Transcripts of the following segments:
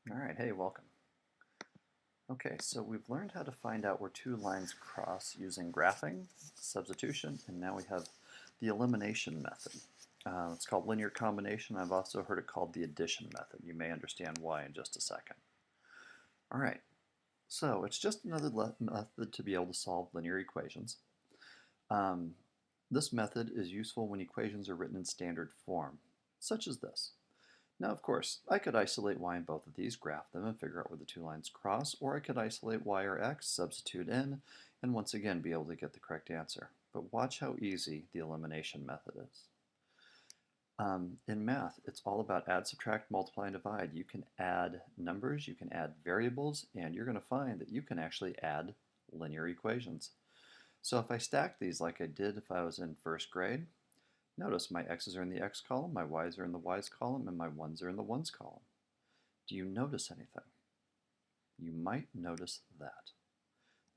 All right, hey, welcome. Okay, so we've learned how to find out where two lines cross using graphing, substitution, and now we have the elimination method. It's called linear combination. I've also heard it called the addition method. You may understand why in just a second. All right, so it's just another method to be able to solve linear equations. Um, this method is useful when equations are written in standard form, such as this. Now, of course, I could isolate y in both of these, graph them, and figure out where the two lines cross, or I could isolate y or x, substitute in, and once again be able to get the correct answer. But watch how easy the elimination method is. In math, it's all about add, subtract, multiply, and divide. You can add numbers, you can add variables, and you're going to find that you can actually add linear equations. So if I stack these like I did if I was in first grade, notice my x's are in the x column, my y's are in the y's column, and my 1's are in the 1's column. Do you notice anything? You might notice that.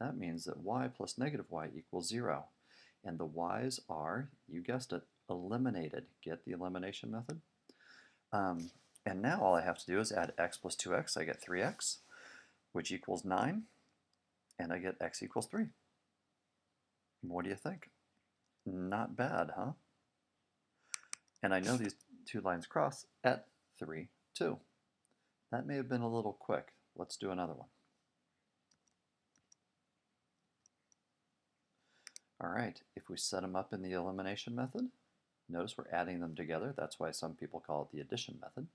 That means that y plus negative y equals 0. And the y's are, you guessed it, eliminated. Get the elimination method? And now all I have to do is add x plus 2x. I get 3x, which equals 9. And I get x equals 3. What do you think? Not bad, huh? And I know these two lines cross at 3, 2. That may have been a little quick. Let's do another one. All right, if we set them up in the elimination method, notice we're adding them together. That's why some people call it the addition method.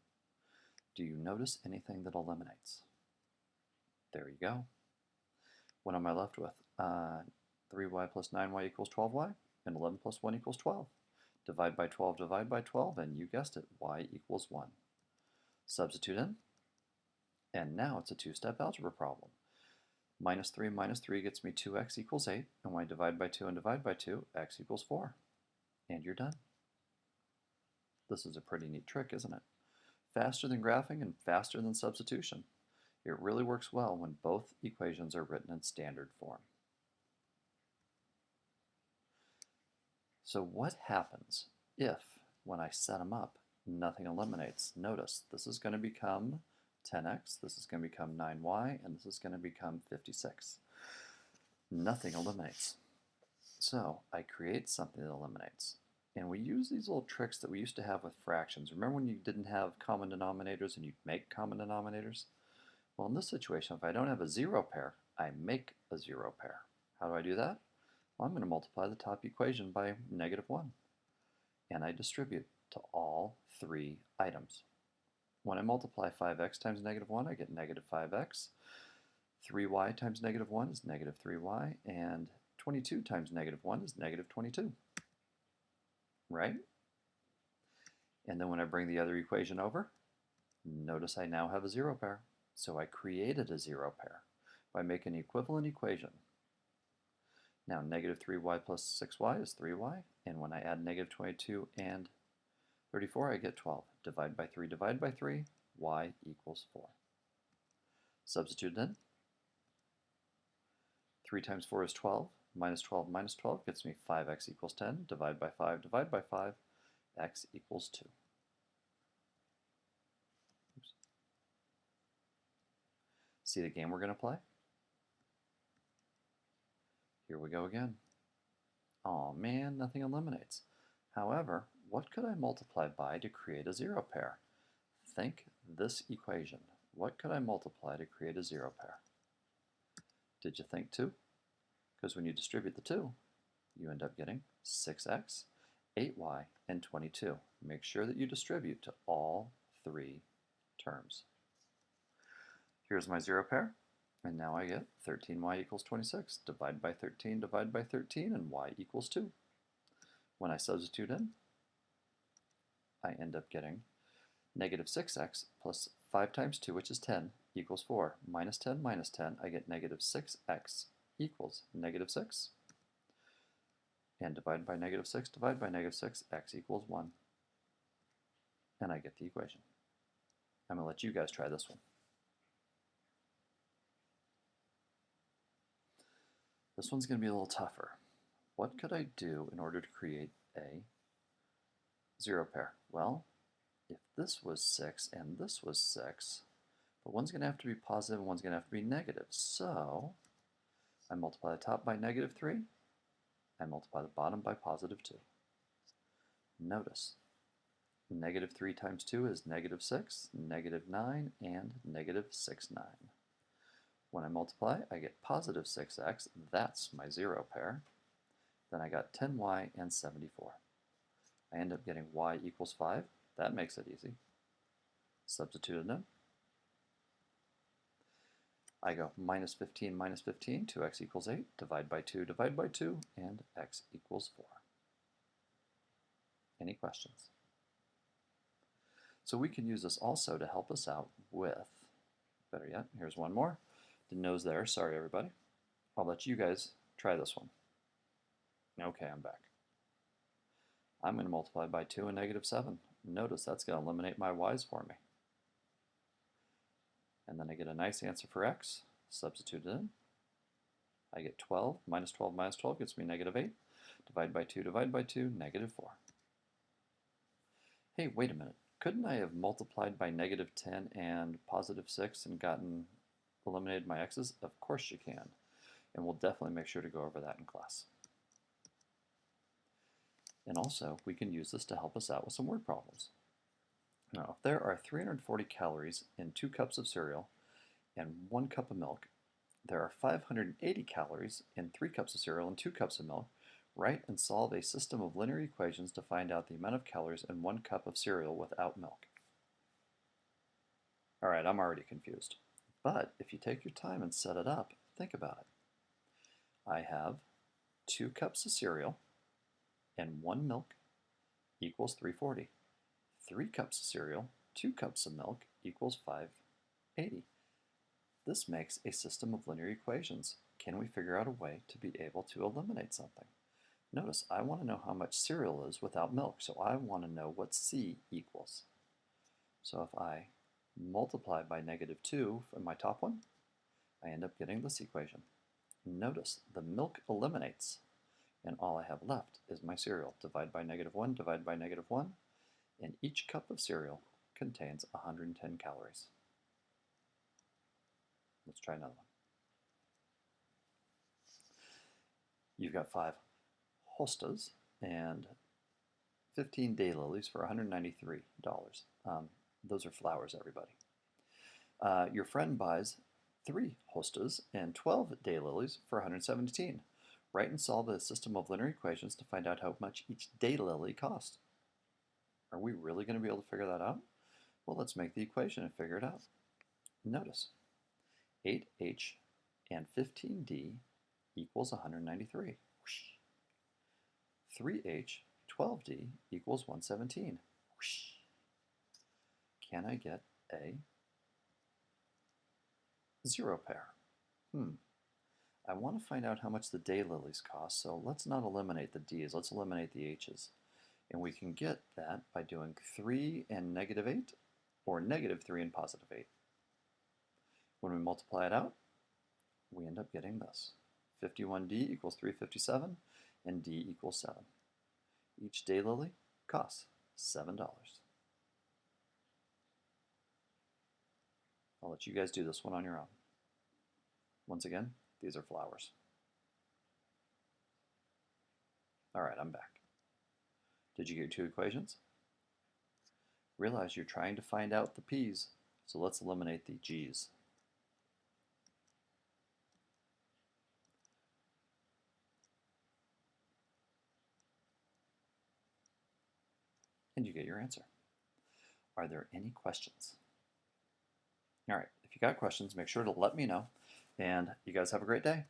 Do you notice anything that eliminates? There you go. What am I left with? 3y plus 9y equals 12y, and 11 plus 1 equals 12. Divide by 12, and you guessed it, y equals 1. Substitute in, and now it's a two-step algebra problem. Minus 3 gets me 2x equals 8, and when I divide by 2 and divide by 2, x equals 4. And you're done. This is a pretty neat trick, isn't it? Faster than graphing and faster than substitution. It really works well when both equations are written in standard form. So what happens if, when I set them up, nothing eliminates? Notice, this is going to become 10x, this is going to become 9y, and this is going to become 56. Nothing eliminates. So I create something that eliminates. And we use these little tricks that we used to have with fractions. Remember when you didn't have common denominators and you'd make common denominators? Well, in this situation, if I don't have a zero pair, I make a zero pair. How do I do that? Well, I'm going to multiply the top equation by -1. And I distribute to all three items. When I multiply 5x times -1, I get -5x. 3y times -1 is -3y, and 22 times -1 is -22. Right? And then when I bring the other equation over, notice I now have a zero pair. So I created a zero pair by making an equivalent equation. Now -3y plus 6y is 3y, and when I add -22 and 34, I get 12. Divide by 3, y equals 4. Substitute in. 3 times 4 is 12. Minus 12 gets me 5x equals 10. Divide by 5, x equals 2. Oops. See the game we're going to play? Here we go again. Oh man, nothing eliminates. However, what could I multiply by to create a zero pair? Think this equation. What could I multiply to create a zero pair? Did you think 2? Because when you distribute the 2, you end up getting 6x, 8y, and 22. Make sure that you distribute to all three terms. Here's my zero pair, and now I get 13y equals 26. Divide by 13, and y equals 2. When I substitute in, I end up getting -6x plus 5 times 2, which is 10, equals 4. Minus 10, I get -6x equals -6. And divide by -6, x equals 1. And I get the equation. I'm going to let you guys try this one. This one's going to be a little tougher. What could I do in order to create a zero pair? Well, if this was 6 and this was 6, But one's going to have to be positive and one's going to have to be negative. So I multiply the top by negative 3. I multiply the bottom by positive 2. Notice, negative 3 times 2 is negative 6, negative 9, and negative 6, 9. When I multiply, I get positive 6x. That's my 0 pair. Then I got 10y and 74. I end up getting y equals 5. That makes it easy. Substitute it in. I go minus 15, 2x equals 8, divide by 2, and x equals 4. Any questions? So we can use this also to help us out with, better yet, here's one more. The nose there, sorry everybody. I'll let you guys try this one. Okay, I'm back. I'm going to multiply by 2 and negative 7. Notice that's going to eliminate my y's for me. And then I get a nice answer for x, substitute it in. I get 12 minus 12 gets me negative 8. Divide by 2, negative 4. Hey, wait a minute. Couldn't I have multiplied by negative 10 and positive 6 and eliminated my x's? Of course you can. And we'll definitely make sure to go over that in class. And also, we can use this to help us out with some word problems. Now, if there are 340 calories in 2 cups of cereal and 1 cup of milk, there are 580 calories in 3 cups of cereal and 2 cups of milk. Write and solve a system of linear equations to find out the amount of calories in 1 cup of cereal without milk. All right, I'm already confused. But if you take your time and set it up, think about it. I have 2 cups of cereal and 1 milk equals 340. 3 cups of cereal, 2 cups of milk equals 580. This makes a system of linear equations. Can we figure out a way to be able to eliminate something? Notice, I want to know how much cereal is without milk, so I want to know what C equals. So if I multiply by negative 2 for my top one, I end up getting this equation. Notice, the milk eliminates, and all I have left is my cereal. Divide by negative 1, and each cup of cereal contains 110 calories. Let's try another one. You've got 5 hostas and 15 daylilies for $193. Those are flowers, everybody. Your friend buys 3 hostas and 12 daylilies for $117. Write and solve a system of linear equations to find out how much each daylily costs. Are we really going to be able to figure that out? Well, let's make the equation and figure it out. Notice, 8h and 15d equals 193. 3h, 12d equals 117. Can I get a 0 pair? I want to find out how much the daylilies cost, so let's not eliminate the d's, let's eliminate the h's. And we can get that by doing 3 and negative 8, or negative 3 and positive 8. When we multiply it out, we end up getting this. 51d equals 357, and d equals 7. Each daylily costs $7. I'll let you guys do this one on your own. Once again, these are flowers. All right, I'm back. Did you get 2 equations? Realize you're trying to find out the p's, so let's eliminate the g's. And you get your answer. Are there any questions? All right, if you got questions, make sure to let me know, and you guys have a great day.